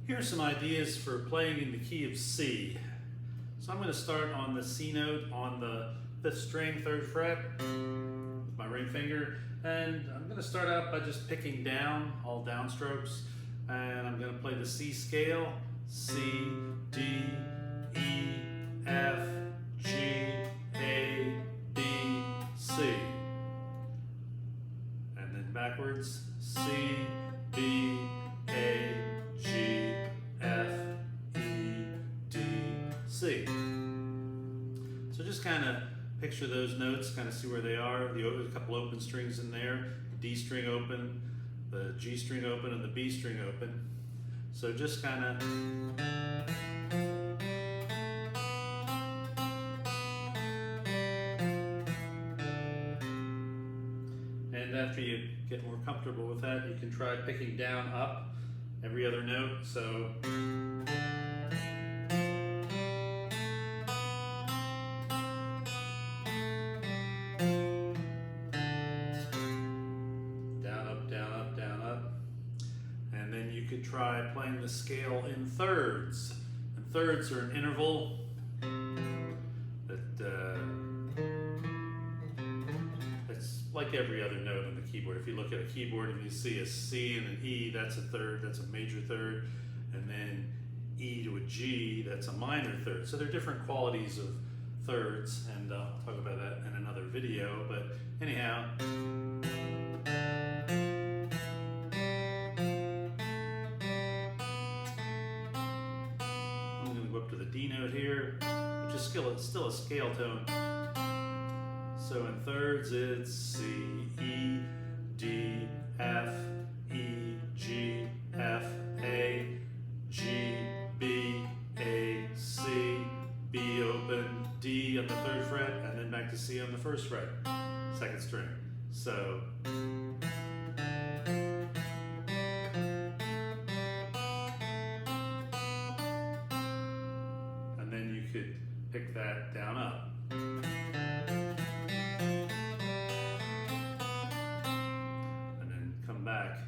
Here's some ideas for playing in the key of C. So I'm going to start on the C note on the 5th string, 3rd fret with my ring finger, and I'm going to start out by just picking down, all downstrokes, and I'm going to play the C scale, C, D, E, F, G, A, B, C. And then backwards, C, B, A, G, F, E, D, C. So just kind of picture those notes, kind of see where they are. There's a couple open strings in there, the D string open, the G string open, and the B string open. So just kind of and after you get more comfortable with that, you can try picking down, up every other note. So down, up, down, up, down, up. And then you could try playing the scale in thirds. And thirds are an interval that it's like every other note on the keyboard. If you look at a keyboard and you see a C and an E, that's a third, that's a major third, and then E to a G, that's a minor third. So there are different qualities of thirds, and I'll talk about that in another video, but anyhow. I'm going to go up to the D note here, which is still a scale tone. So in thirds it's C, E, D, F, E, G, F, A, G, B, A, C, B open, D on the 3rd fret, and then back to C on the 1st fret, 2nd string. So and then you could pick that down up. Back.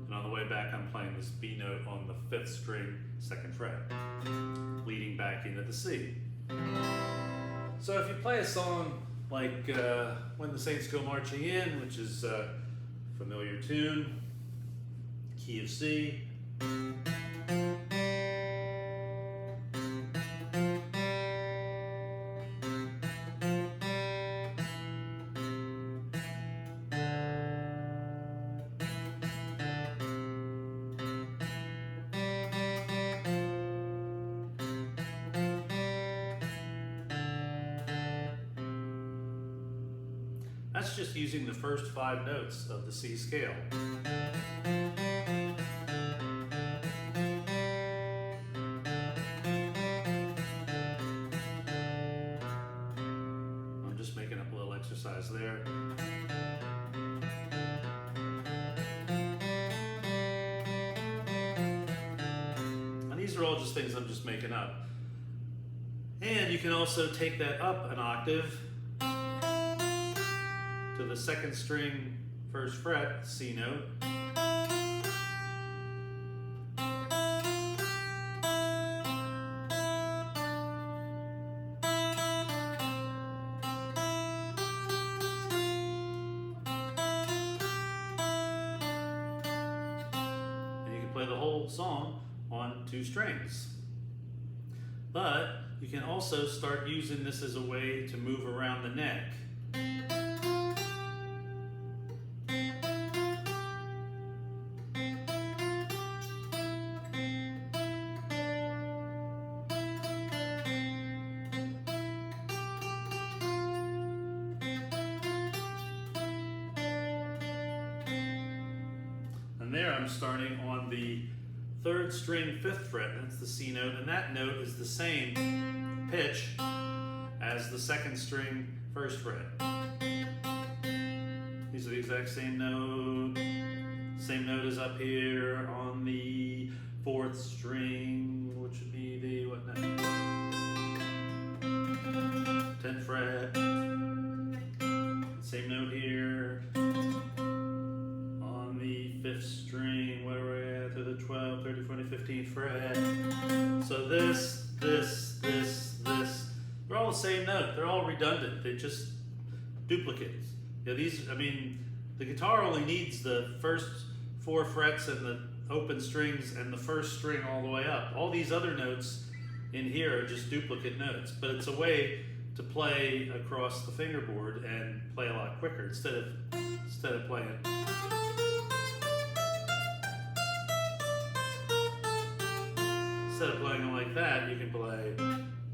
And on the way back, I'm playing this B note on the 5th string, 2nd fret, leading back into the C. So if you play a song like When the Saints Go Marching In, which is a familiar tune, key of C, that's just using the first 5 notes of the C scale. I'm just making up a little exercise there. And these are all just things I'm just making up. And you can also take that up an octave to the 2nd string, 1st fret, C note. And you can play the whole song on 2 strings. But you can also start using this as a way to move around the neck. And there I'm starting on the 3rd string, 5th fret, that's the C note, and that note is the same pitch as the 2nd string, 1st fret. These are the exact same note. Same note as up here on the 4th string, which would be the, what note? 10th fret. Same note here. 3rd, 4th, 15th fret. So this, they're all the same note. They're all redundant. They're just duplicates. Yeah, these, I mean, the guitar only needs the first 4 frets and the open strings and the first string all the way up. All these other notes in here are just duplicate notes, but it's a way to play across the fingerboard and play a lot quicker instead of playing it. Instead of playing it like that, you can play,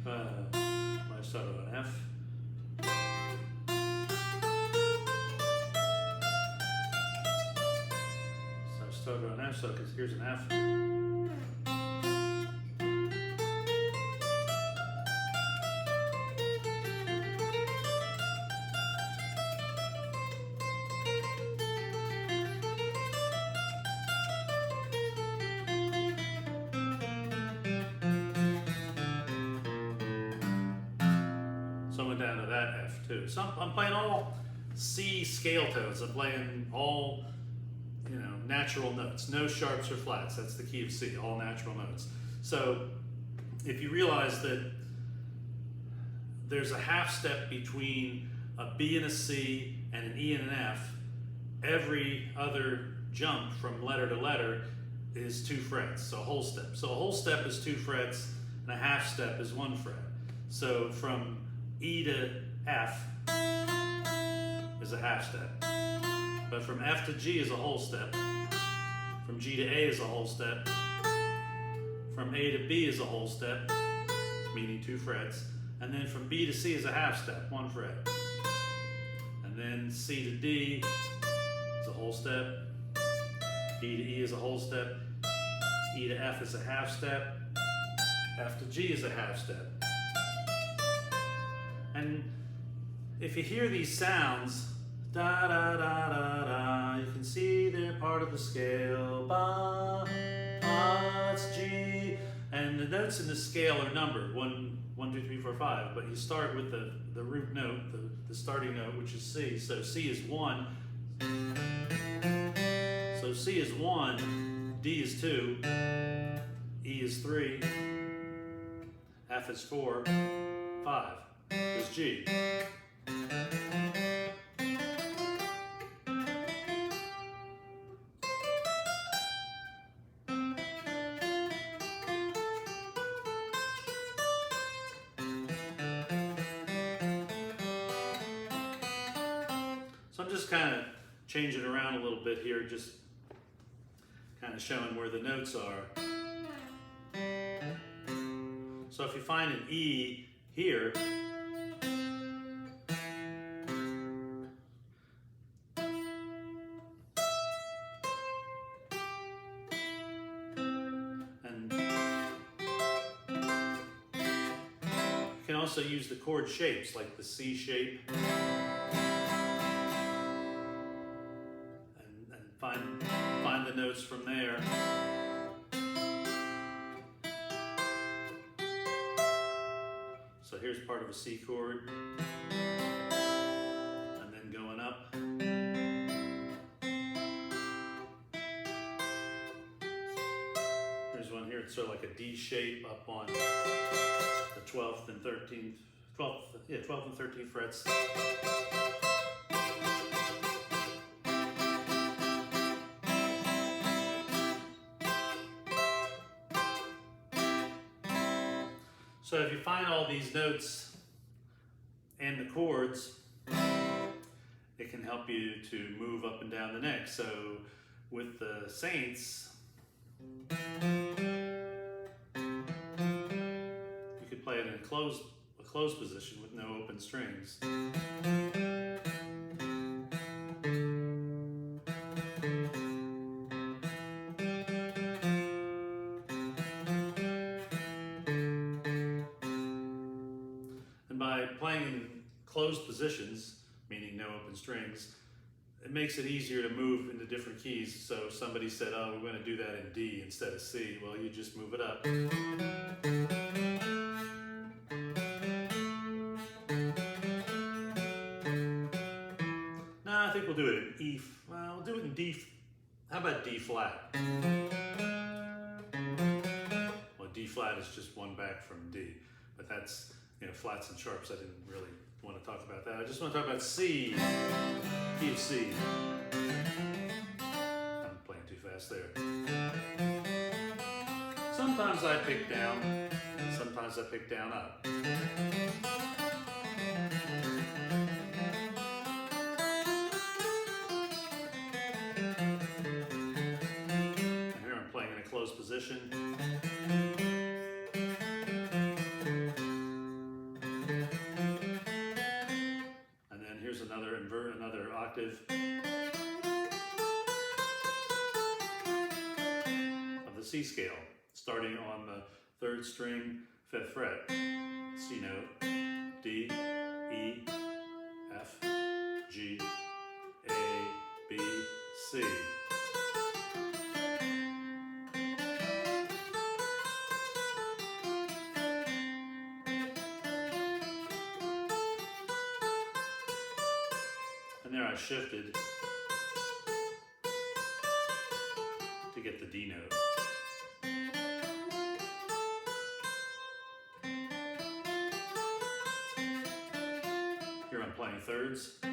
I started on F. So I started on F, so because here's an F. So I went down to that F too. So I'm playing all C scale tones. I'm playing all, you know, natural notes. No sharps or flats. That's the key of C, all natural notes. So if you realize that there's a half step between a B and a C and an E and an F, every other jump from letter to letter is 2 frets, so a whole step. So a whole step is 2 frets and a half step is 1 fret. So from E to F is a half step. But from F to G is a whole step. From G to A is a whole step. From A to B is a whole step, meaning 2 frets. And then from B to C is a half step, 1 fret. And then C to D is a whole step. D to E is a whole step. E to F is a half step. F to G is a half step. And if you hear these sounds, da da da da da, you can see they're part of the scale. Ba, it's G, and the notes in the scale are numbered 1, 2, 3, 4, 5. But you start with the root note, the starting note, which is C. So C is 1. So C is 1, D is 2, E is 3, F is 4, 5. Is G. So I'm just kind of changing around a little bit here, just kind of showing where the notes are. So if you find an E here, you can also use the chord shapes like the C shape and find the notes from there. So here's part of a C chord and then going up. Here's one here, it's sort of like a D shape up on the 12th and 13th, 12th and 13th frets. So if you find all these notes and the chords, it can help you to move up and down the neck. So with the Saints, you could play it in a closed position with no open strings. And by playing in closed positions, meaning no open strings, it makes it easier to move into different keys. So if somebody said, oh, we're going to do that in D instead of C, well, you just move it up. No, I think we'll do it in E. Well, we'll do it in D. How about D flat? flat is just one back from D. But that's, you know, flats and sharps. I didn't really want to talk about that. I just want to talk about C, key of C. I'm playing too fast there. Sometimes I pick down, sometimes I pick down up. And here I'm playing in a closed position. And then here's another invert, another octave of the C scale, starting on the 3rd string, 5th fret, C note, D, E, F, G, A, B, C. And there I shifted to get the D note. Here I'm playing thirds. I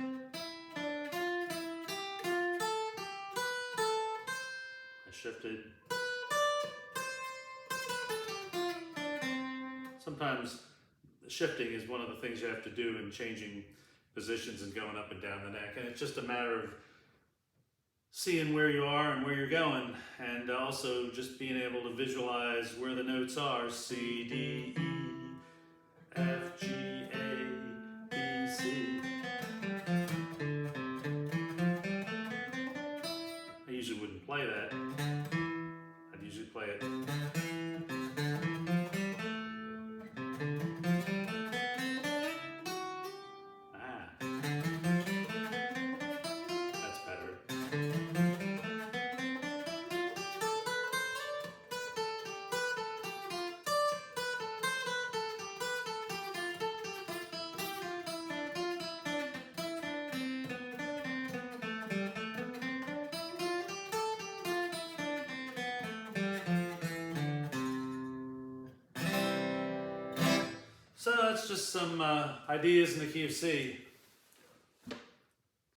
shifted. Sometimes shifting is one of the things you have to do in changing positions and going up and down the neck. And it's just a matter of seeing where you are and where you're going, and also just being able to visualize where the notes are. C, D, E, F, G, A, B, C. I usually wouldn't play that. I'd usually play it. That's better. So that's just some ideas in the key of C.